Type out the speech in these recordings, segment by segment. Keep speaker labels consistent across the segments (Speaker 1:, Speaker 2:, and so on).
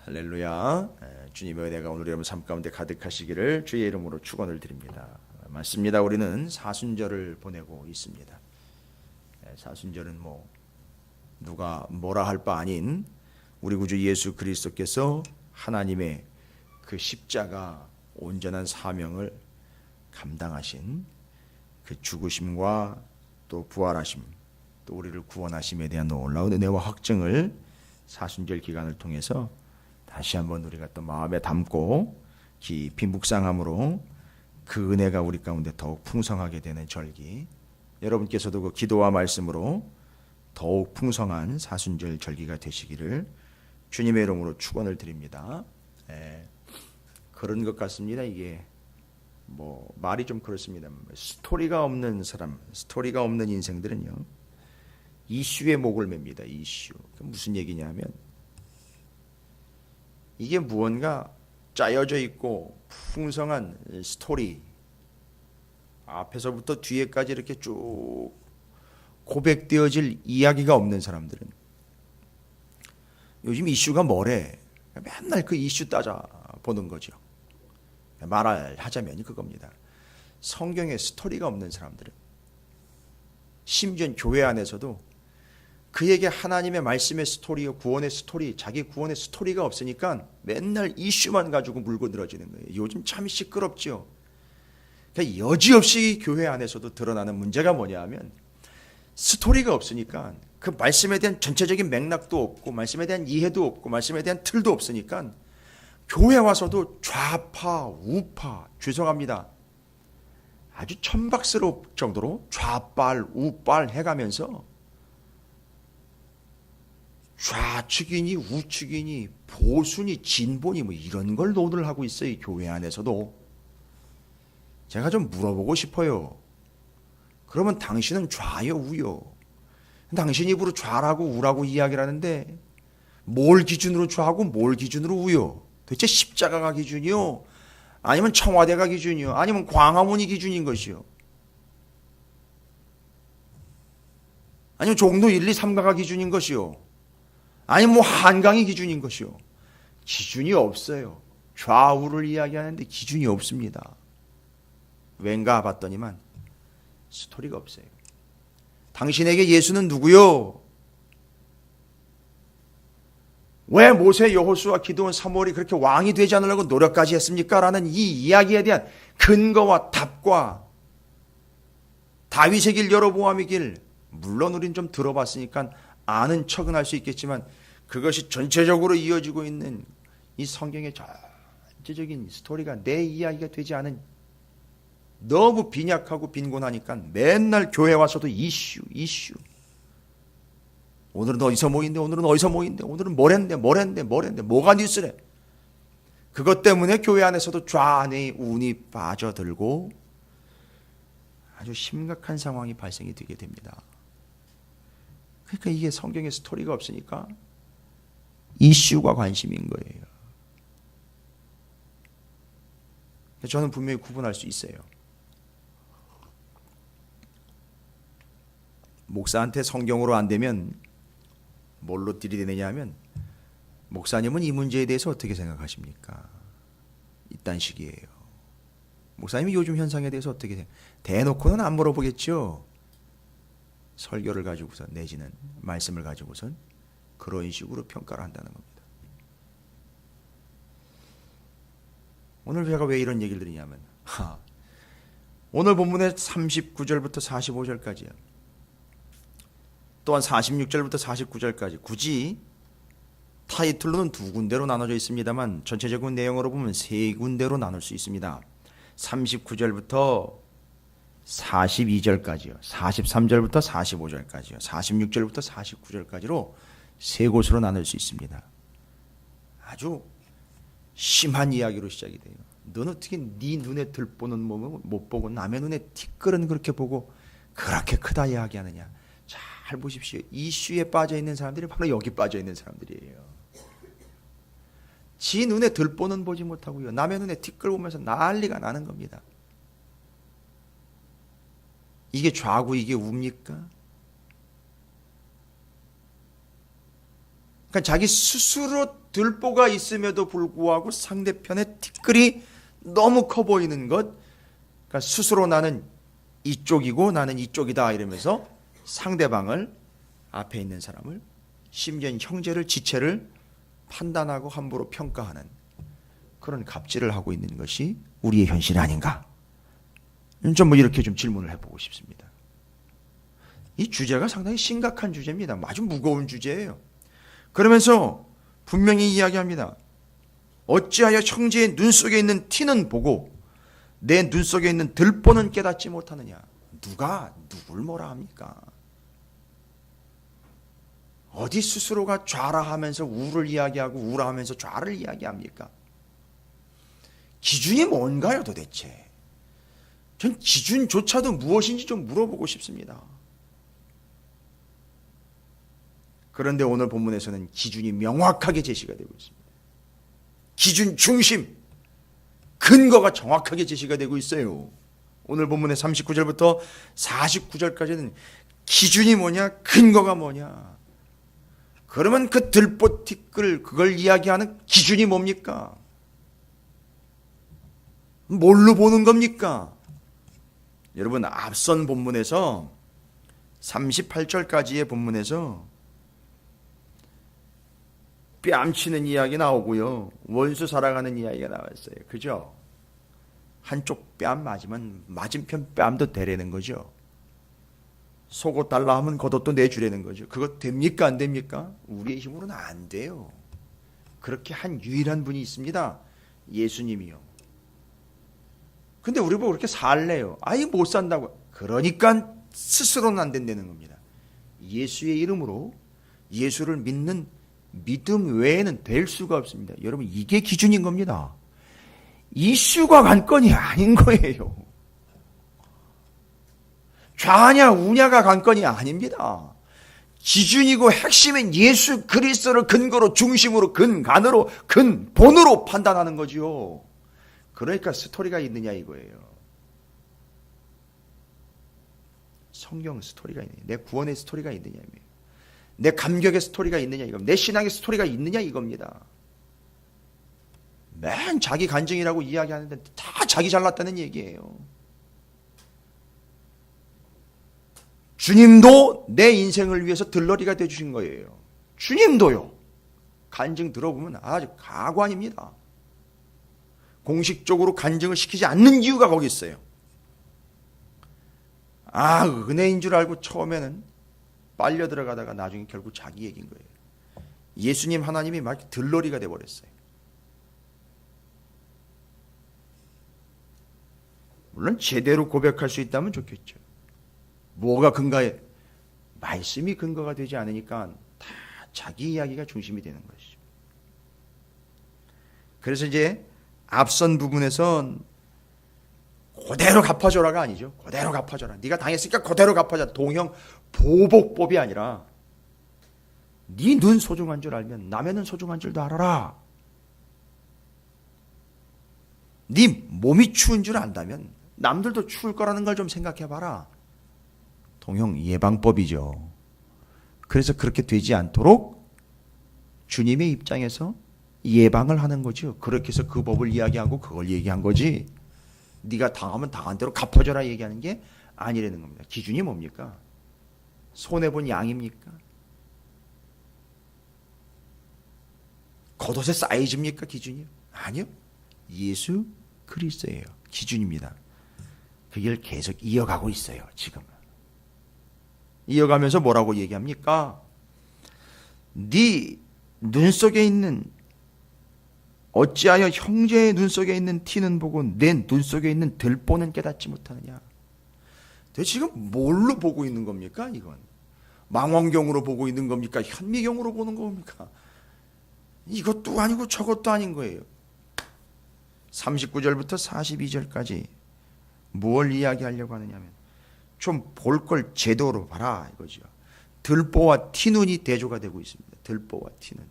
Speaker 1: 할렐루야. 주님의 은혜가 오늘 여러분 삶 가운데 가득하시기를 주의 이름으로 축원을 드립니다. 맞습니다. 우리는 사순절을 보내고 있습니다. 사순절은 누가 뭐라 할 바 아닌 우리 구주 예수 그리스도께서 하나님의 그 십자가 온전한 사명을 감당하신 그 죽으심과 또 부활하심, 또 우리를 구원하심에 대한 놀라운 은혜와 확증을 사순절 기간을 통해서 다시 한번 우리가 또 마음에 담고 깊이 묵상함으로 그 은혜가 우리 가운데 더욱 풍성하게 되는 절기, 여러분께서도 그 기도와 말씀으로 더욱 풍성한 사순절 절기가 되시기를 주님의 이름으로 축원을 드립니다. 그런 것 같습니다. 이게 말이 좀 그렇습니다. 스토리가 없는 사람, 스토리가 없는 인생들은요, 이슈에 목을 맵니다. 이슈. 무슨 얘기냐면 이게 무언가 짜여져 있고 풍성한 스토리, 앞에서부터 뒤에까지 이렇게 쭉 고백되어질 이야기가 없는 사람들은 요즘 이슈가 뭐래? 맨날 그 이슈 따져보는 거죠. 말하자면 그겁니다. 성경에 스토리가 없는 사람들은, 심지어 교회 안에서도 그에게 하나님의 말씀의 스토리요, 구원의 스토리, 자기 구원의 스토리가 없으니까 맨날 이슈만 가지고 물고 늘어지는 거예요. 요즘 참 시끄럽죠. 그러니까 여지없이 교회 안에서도 드러나는 문제가 뭐냐 하면 스토리가 없으니까 그 말씀에 대한 전체적인 맥락도 없고 말씀에 대한 이해도 없고 말씀에 대한 틀도 없으니까 교회 와서도 좌파, 우파, 죄송합니다, 아주 천박스러울 정도로 좌빨, 우빨 해가면서 좌측이니 우측이니 보수니 진보니 이런 걸 논을 하고 있어요. 이 교회 안에서도. 제가 좀 물어보고 싶어요. 그러면 당신은 좌요, 우요? 당신 입으로 좌라고 우라고 이야기를 하는데 뭘 기준으로 좌고 뭘 기준으로 우요? 도대체 십자가가 기준이요? 아니면 청와대가 기준이요? 아니면 광화문이 기준인 것이요? 아니면 종로 1, 2, 3가가 기준인 것이요? 아니면 한강이 기준인 것이요? 기준이 없어요. 좌우를 이야기하는데 기준이 없습니다. 왠가 봤더니만 스토리가 없어요. 당신에게 예수는 누구요? 왜 모세, 여호수아, 기드온, 사무엘이 그렇게 왕이 되지 않으려고 노력까지 했습니까? 라는 이 이야기에 대한 근거와 답과 다윗의 길, 여로보암의 길, 물론 우린 좀 들어봤으니까 아는 척은 할 수 있겠지만 그것이 전체적으로 이어지고 있는 이 성경의 전체적인 스토리가 내 이야기가 되지 않은, 너무 빈약하고 빈곤하니까 맨날 교회 와서도 이슈. 오늘은 어디서 모인대, 오늘은 어디서 모인대, 오늘은 뭘 했는데, 뭐가 뉴스래. 그것 때문에 교회 안에서도 좌뇌 운이 빠져들고 아주 심각한 상황이 발생이 되게 됩니다. 그러니까 이게 성경에 스토리가 없으니까 이슈가 관심인 거예요. 저는 분명히 구분할 수 있어요. 목사한테 성경으로 안 되면 뭘로 들이대느냐 하면, 목사님은 이 문제에 대해서 어떻게 생각하십니까? 이딴 식이에요. 목사님이 요즘 현상에 대해서 어떻게 생각해요? 대놓고는 안 물어보겠죠. 설교를 가지고선, 내지는 말씀을 가지고선 그런 식으로 평가를 한다는 겁니다. 오늘 제가 왜 이런 얘기를 드리냐면, 오늘 본문의 39절부터 45절까지요. 또한 46절부터 49절까지 굳이 타이틀로는 두 군데로 나눠져 있습니다만 전체적인 내용으로 보면 세 군데로 나눌 수 있습니다. 39절부터 42절까지요. 43절부터 45절까지요. 46절부터 49절까지로 세 곳으로 나눌 수 있습니다. 아주 심한 이야기로 시작이 돼요. 너는 어떻게 네 눈에 들보는 몸을 못 보고 남의 눈에 티끌은 그렇게 보고 그렇게 크다 이야기하느냐. 잘 보십시오. 이슈에 빠져 있는 사람들이 바로 여기 빠져 있는 사람들이에요. 지 눈에 들보는 보지 못하고요, 남의 눈에 티끌 보면서 난리가 나는 겁니다. 이게 좌고 이게 우입니까? 그러니까 자기 스스로 들보가 있음에도 불구하고 상대편의 티끌이 너무 커 보이는 것, 그러니까 스스로 나는 이쪽이고 나는 이쪽이다 이러면서 상대방을, 앞에 있는 사람을, 심지어 형제를, 지체를 판단하고 함부로 평가하는 그런 갑질을 하고 있는 것이 우리의 현실이 아닌가? 좀 뭐 이렇게 좀 질문을 해보고 싶습니다. 이 주제가 상당히 심각한 주제입니다. 아주 무거운 주제예요. 그러면서 분명히 이야기합니다. 어찌하여 형제의 눈 속에 있는 티는 보고 내 눈 속에 있는 들보는 깨닫지 못하느냐. 누가 누굴 뭐라 합니까? 어디 스스로가 좌라하면서 우를 이야기하고 우라하면서 좌를 이야기합니까? 기준이 뭔가요 도대체? 전 기준조차도 무엇인지 좀 물어보고 싶습니다. 그런데 오늘 본문에서는 기준이 명확하게 제시가 되고 있습니다. 기준 중심, 근거가 정확하게 제시가 되고 있어요. 오늘 본문의 39절부터 49절까지는 기준이 뭐냐, 근거가 뭐냐. 그러면 그 들보 티끌, 그걸 이야기하는 기준이 뭡니까? 뭘로 보는 겁니까? 여러분, 앞선 본문에서 38절까지의 본문에서 뺨치는 이야기 나오고요, 원수 살아가는 이야기가 나왔어요. 그죠? 한쪽 뺨 맞으면 맞은편 뺨도 대라는 거죠. 속옷 달라 하면 겉옷도 내주라는 거죠. 그거 됩니까 안 됩니까? 우리의 힘으로는 안 돼요. 그렇게 한 유일한 분이 있습니다. 예수님이요. 근데 우리 보고 그렇게 살래요. 아예 못 산다고. 그러니까 스스로는 안 된다는 겁니다. 예수의 이름으로 예수를 믿는 믿음 외에는 될 수가 없습니다. 여러분, 이게 기준인 겁니다. 이슈가 관건이 아닌 거예요. 좌냐 우냐가 관건이 아닙니다. 기준이고 핵심인 예수 그리스도를 근거로, 중심으로, 근간으로, 근본으로 판단하는 거지요. 그러니까 스토리가 있느냐 이거예요. 성경 스토리가 있느냐, 내 구원의 스토리가 있느냐, 내 감격의 스토리가 있느냐 이겁니다. 내 신앙의 스토리가 있느냐 이겁니다. 맨 자기 간증이라고 이야기하는데 다 자기 잘났다는 얘기예요. 주님도 내 인생을 위해서 들러리가 되어주신 거예요. 주님도요. 간증 들어보면 아주 가관입니다. 공식적으로 간증을 시키지 않는 이유가 거기 있어요. 은혜인 줄 알고 처음에는 빨려 들어가다가 나중에 결국 자기 얘기인 거예요. 예수님 하나님이 막 들러리가 돼버렸어요. 물론 제대로 고백할 수 있다면 좋겠죠. 뭐가 근거에? 말씀이 근거가 되지 않으니까 다 자기 이야기가 중심이 되는 것이죠. 그래서 이제 앞선 부분에선 그대로 갚아줘라가 아니죠. 그대로 갚아줘라. 네가 당했으니까 그대로 갚아줘. 동형 보복법이 아니라 네 눈 소중한 줄 알면 남의 눈 소중한 줄도 알아라. 네 몸이 추운 줄 안다면 남들도 추울 거라는 걸 좀 생각해봐라. 동형 예방법이죠. 그래서 그렇게 되지 않도록 주님의 입장에서 예방을 하는 거죠. 그렇게 해서 그 법을 이야기하고 그걸 얘기한 거지. 네가 당하면 당한 대로 갚아줘라 얘기하는 게 아니라는 겁니다. 기준이 뭡니까? 손해본 양입니까? 겉옷의 사이즈입니까? 기준이요? 아니요. 예수 그리스도예요. 기준입니다. 그걸 계속 이어가고 있어요. 지금은. 이어가면서 뭐라고 얘기합니까? 네 눈 속에 있는, 어찌하여 형제의 눈 속에 있는 티는 보고 내 눈 속에 있는 들보는 깨닫지 못하느냐. 지금 뭘로 보고 있는 겁니까? 이건 망원경으로 보고 있는 겁니까? 현미경으로 보는 겁니까? 이것도 아니고 저것도 아닌 거예요. 39절부터 42절까지 무엇을 이야기하려고 하느냐면 좀 볼 걸 제대로 봐라 이거죠. 들보와 티눈이 대조가 되고 있습니다. 들보와 티눈.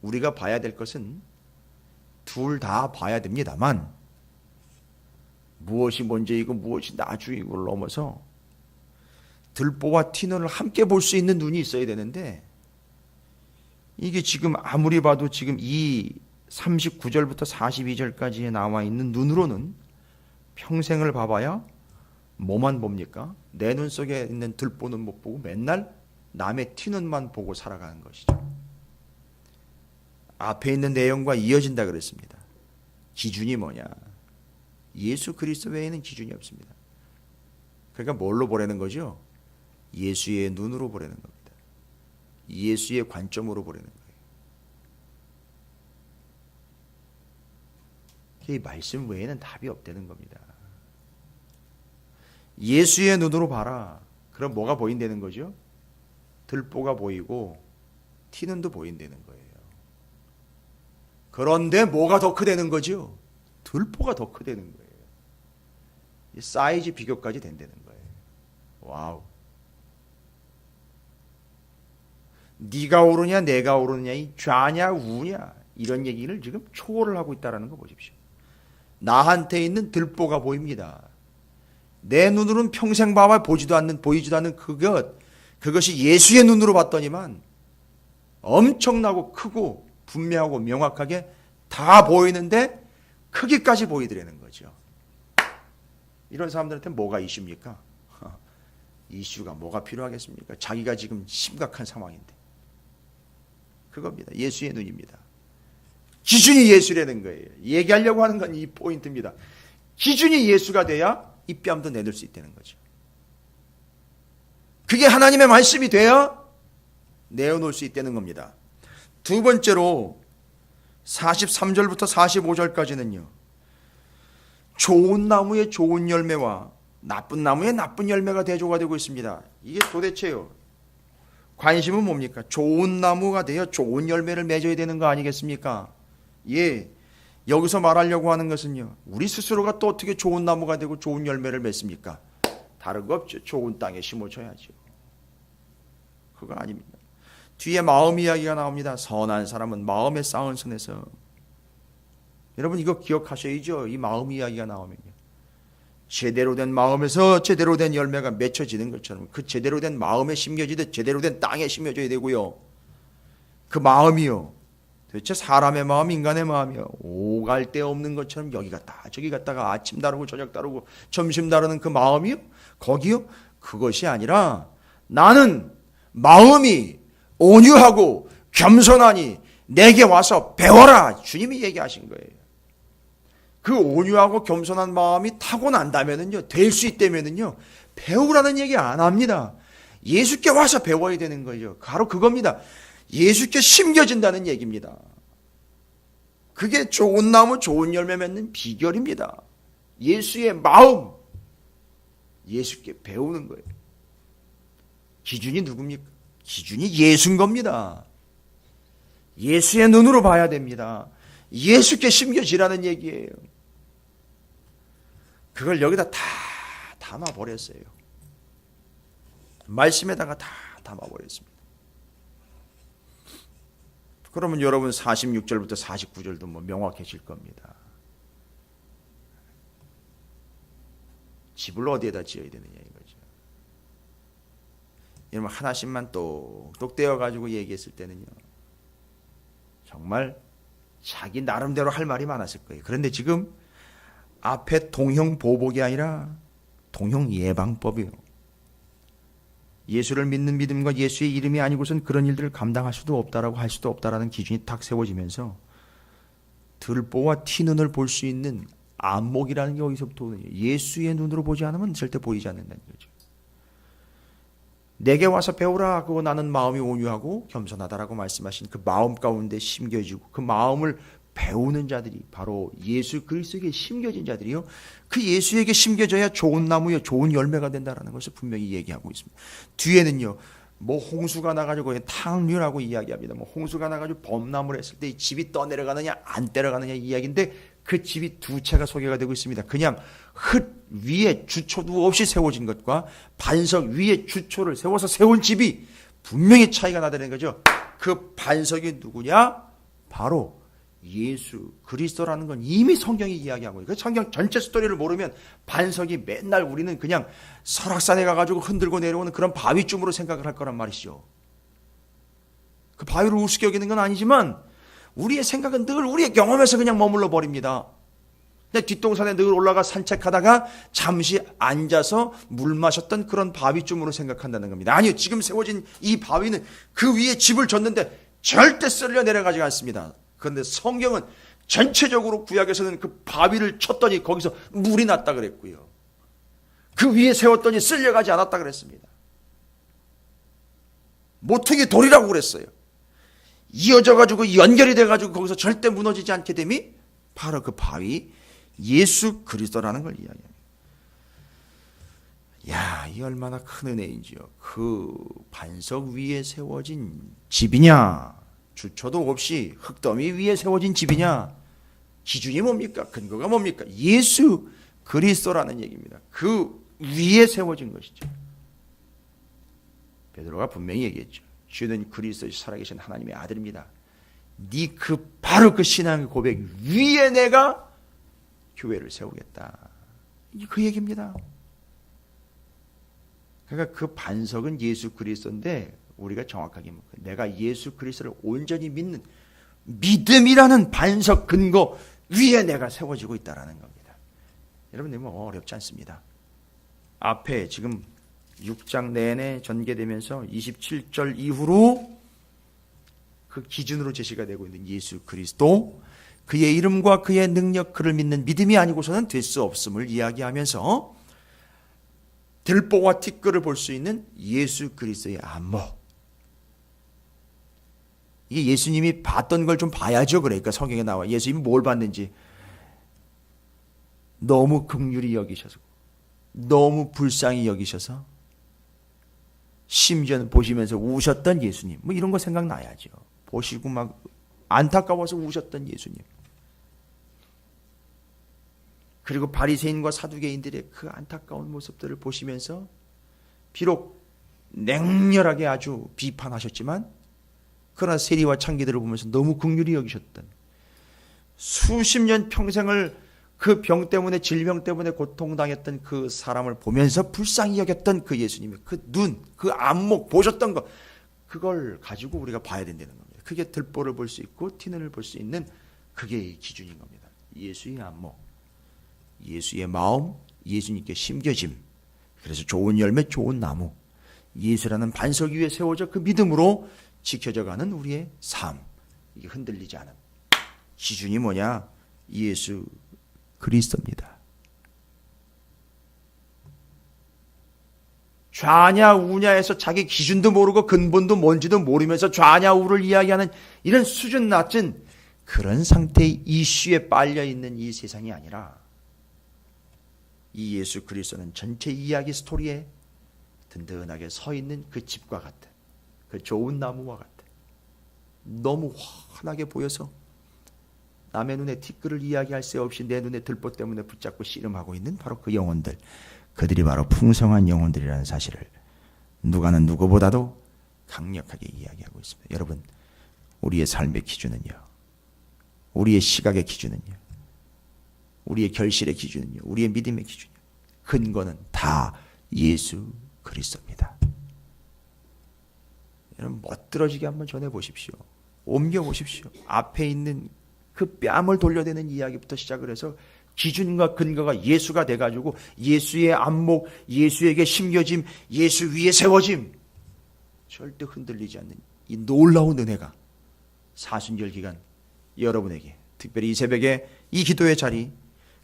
Speaker 1: 우리가 봐야 될 것은 둘 다 봐야 됩니다만 무엇이 먼저이고 무엇이 나중이고를 넘어서 들보와 티눈을 함께 볼 수 있는 눈이 있어야 되는데 이게 지금 아무리 봐도 지금 이 39절부터 42절까지에 나와 있는 눈으로는 평생을 봐봐야 뭐만 봅니까? 내 눈 속에 있는 들보는 못 보고 맨날 남의 튀는만 보고 살아가는 것이죠. 앞에 있는 내용과 이어진다 그랬습니다. 기준이 뭐냐? 예수 그리스도 외에는 기준이 없습니다. 그러니까 뭘로 보라는 거죠? 예수의 눈으로 보라는 겁니다. 예수의 관점으로 보라는 거예요. 이 말씀 외에는 답이 없다는 겁니다. 예수의 눈으로 봐라. 그럼 뭐가 보인다는 거죠? 들보가 보이고 티눈도 보인다는 거예요. 그런데 뭐가 더 크다는 거죠? 들보가 더 크다는 거예요. 이 사이즈 비교까지 된다는 거예요. 와우. 네가 오르냐 내가 오르냐, 이 좌냐 우냐, 이런 얘기를 지금 초월을 하고 있다는 거 보십시오. 나한테 있는 들보가 보입니다. 내 눈으로는 평생 봐봐 보이지도 않는 그것이 예수의 눈으로 봤더니만 엄청나고 크고 분명하고 명확하게 다 보이는데 크기까지 보이더라는 거죠. 이런 사람들한테 뭐가 이슈입니까? 이슈가 뭐가 필요하겠습니까? 자기가 지금 심각한 상황인데. 그겁니다. 예수의 눈입니다. 기준이 예수라는 거예요. 얘기하려고 하는 건 이 포인트입니다. 기준이 예수가 돼야 이 뺨도 내둘 수 있다는 거죠. 그게 하나님의 말씀이 돼야 내어놓을 수 있다는 겁니다. 두 번째로 43절부터 45절까지는요. 좋은 나무의 좋은 열매와 나쁜 나무의 나쁜 열매가 대조가 되고 있습니다. 이게 도대체요. 관심은 뭡니까? 좋은 나무가 되어 좋은 열매를 맺어야 되는 거 아니겠습니까? 예. 여기서 말하려고 하는 것은요. 우리 스스로가 또 어떻게 좋은 나무가 되고 좋은 열매를 맺습니까? 다른 거 없죠. 좋은 땅에 심어줘야죠. 그거 아닙니다. 뒤에 마음 이야기가 나옵니다. 선한 사람은 마음의 쌓은 선에서. 여러분 이거 기억하셔야죠. 이 마음 이야기가 나오면요. 제대로 된 마음에서 제대로 된 열매가 맺혀지는 것처럼 그 제대로 된 마음에 심겨지듯 제대로 된 땅에 심겨져야 되고요. 그 마음이요. 도대체 사람의 마음, 인간의 마음이요. 오갈 데 없는 것처럼 여기 갔다 저기 갔다가 아침 다르고 저녁 다르고 점심 다르는 그 마음이요. 거기요. 그것이 아니라 나는 마음이 온유하고 겸손하니 내게 와서 배워라. 주님이 얘기하신 거예요. 그 온유하고 겸손한 마음이 타고난다면은요, 될 수 있다면은요, 배우라는 얘기 안 합니다. 예수께 와서 배워야 되는 거죠. 바로 그겁니다. 예수께 심겨진다는 얘기입니다. 그게 좋은 나무, 좋은 열매 맺는 비결입니다. 예수의 마음, 예수께 배우는 거예요. 기준이 누굽니까? 기준이 예수인 겁니다. 예수의 눈으로 봐야 됩니다. 예수께 심겨지라는 얘기예요. 그걸 여기다 다 담아버렸어요. 말씀에다가 다 담아버렸습니다. 그러면 여러분 46절부터 49절도 뭐 명확해질 겁니다. 집을 어디에다 지어야 되느냐 이거죠. 여러분 하나씩만 똑똑 떼어가지고 얘기했을 때는요. 정말 자기 나름대로 할 말이 많았을 거예요. 그런데 지금 앞에 동형 보복이 아니라 동형 예방법이에요. 예수를 믿는 믿음과 예수의 이름이 아니고선 그런 일들을 감당할 수도 없다라고 할 수도 없다라는 기준이 딱 세워지면서 들보와 티눈을 볼 수 있는 안목이라는 게 어디서부터 오느냐. 예수의 눈으로 보지 않으면 절대 보이지 않는다는 거죠. 내게 와서 배우라. 그거 나는 마음이 온유하고 겸손하다라고 말씀하신 그 마음 가운데 심겨지고 그 마음을 배우는 자들이 바로 예수 그리스도에게 심겨진 자들이요. 그 예수에게 심겨져야 좋은 나무요, 좋은 열매가 된다라는 것을 분명히 얘기하고 있습니다. 뒤에는요, 뭐 홍수가 나가지고 탕류라고 이야기합니다. 뭐 홍수가 나가지고 범람을 했을 때 이 집이 떠내려가느냐 안 때려가느냐 이야기인데 그 집이 두 채가 소개가 되고 있습니다. 그냥 흙 위에 주초도 없이 세워진 것과 반석 위에 주초를 세워서 세운 집이 분명히 차이가 나다는 거죠. 그 반석이 누구냐? 바로 예수 그리스도라는 건 이미 성경이 이야기하고 있어요. 그 성경 전체 스토리를 모르면 반석이 맨날 우리는 그냥 설악산에 가가지고 흔들고 내려오는 그런 바위쯤으로 생각을 할 거란 말이죠. 그 바위를 우습게 여기는 건 아니지만 우리의 생각은 늘 우리의 경험에서 그냥 머물러 버립니다. 그냥 뒷동산에 늘 올라가 산책하다가 잠시 앉아서 물 마셨던 그런 바위쯤으로 생각한다는 겁니다. 아니요, 지금 세워진 이 바위는 그 위에 집을 졌는데 절대 쓸려 내려가지 않습니다. 그런데 성경은 전체적으로 구약에서는 그 바위를 쳤더니 거기서 물이 났다 그랬고요. 그 위에 세웠더니 쓸려가지 않았다 그랬습니다. 모퉁이 돌이라고 그랬어요. 이어져가지고 연결이 돼가지고 거기서 절대 무너지지 않게 됨이 바로 그 바위 예수 그리스도라는 걸 이야기합니다. 야, 이 얼마나 큰 은혜인지요. 그 반석 위에 세워진 집이냐, 주초도 없이 흙더미 위에 세워진 집이냐, 기준이 뭡니까? 근거가 뭡니까? 예수 그리스도라는 얘기입니다. 그 위에 세워진 것이죠. 베드로가 분명히 얘기했죠. 주는 그리스도 살아계신 하나님의 아들입니다. 바로 그 신앙의 고백 위에 내가 교회를 세우겠다. 이게 그 얘기입니다. 그러니까 그 반석은 예수 그리스도인데 우리가 정확하게 내가 예수 그리스도를 온전히 믿는 믿음이라는 반석 근거 위에 내가 세워지고 있다는 겁니다. 여러분, 뭐 어렵지 않습니다. 앞에 지금 6장 내내 전개되면서 27절 이후로 그 기준으로 제시가 되고 있는 예수 그리스도, 그의 이름과 그의 능력, 그를 믿는 믿음이 아니고서는 될 수 없음을 이야기하면서 들보와 티끌을 볼 수 있는 예수 그리스도의 안목, 이게 예수님이 봤던 걸 좀 봐야죠. 그러니까 성경에 나와 예수님이 뭘 봤는지 너무 긍휼히 여기셔서, 너무 불쌍히 여기셔서, 심지어는 보시면서 우셨던 예수님, 뭐 이런 거 생각나야죠. 보시고 막 안타까워서 우셨던 예수님, 그리고 바리새인과 사두개인들의 그 안타까운 모습들을 보시면서 비록 냉렬하게 아주 비판하셨지만 그러나 세리와 창기들을 보면서 너무 긍휼히 여기셨던, 수십 년 평생을 그 병 때문에, 질병 때문에 고통당했던 그 사람을 보면서 불쌍히 여겼던 그 예수님의 그 눈, 그 안목 보셨던 것, 그걸 가지고 우리가 봐야 된다는 겁니다. 그게 들보를 볼 수 있고 티눈을 볼 수 있는 그게 기준인 겁니다. 예수의 안목, 예수의 마음, 예수님께 심겨짐, 그래서 좋은 열매, 좋은 나무, 예수라는 반석 위에 세워져 그 믿음으로 지켜져가는 우리의 삶, 이게 흔들리지 않은 기준이 뭐냐? 예수 그리스도입니다. 좌냐 우냐에서 자기 기준도 모르고 근본도 뭔지도 모르면서 좌냐 우를 이야기하는 이런 수준 낮은 그런 상태의 이슈에 빨려있는 이 세상이 아니라 이 예수 그리스도는 전체 이야기 스토리에 든든하게 서 있는 그 집과 같은, 그 좋은 나무와 같은, 너무 환하게 보여서 남의 눈에 티끌을 이야기할 새 없이 내 눈에 들보 때문에 붙잡고 씨름하고 있는 바로 그 영혼들, 그들이 바로 풍성한 영혼들이라는 사실을 누가는 누구보다도 강력하게 이야기하고 있습니다. 여러분, 우리의 삶의 기준은요, 우리의 시각의 기준은요, 우리의 결실의 기준은요, 우리의 믿음의 기준이요, 근거는 다 예수 그리스도입니다. 여러분, 멋들어지게 한번 전해보십시오. 옮겨보십시오. 앞에 있는 그 뺨을 돌려대는 이야기부터 시작을 해서 기준과 근거가 예수가 돼가지고 예수의 안목, 예수에게 심겨짐, 예수 위에 세워짐, 절대 흔들리지 않는 이 놀라운 은혜가 사순절 기간 여러분에게, 특별히 이 새벽에 이 기도의 자리,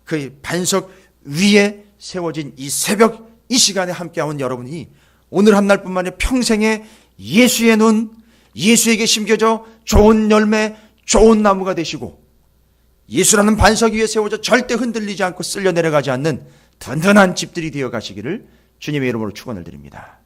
Speaker 1: 그 반석 위에 세워진 이 새벽 이 시간에 함께하는 여러분이 오늘 한 날뿐만 아니라 평생에 예수의 눈, 예수에게 심겨져 좋은 열매, 좋은 나무가 되시고 예수라는 반석 위에 세워져 절대 흔들리지 않고 쓸려 내려가지 않는 든든한 집들이 되어 가시기를 주님의 이름으로 축원을 드립니다.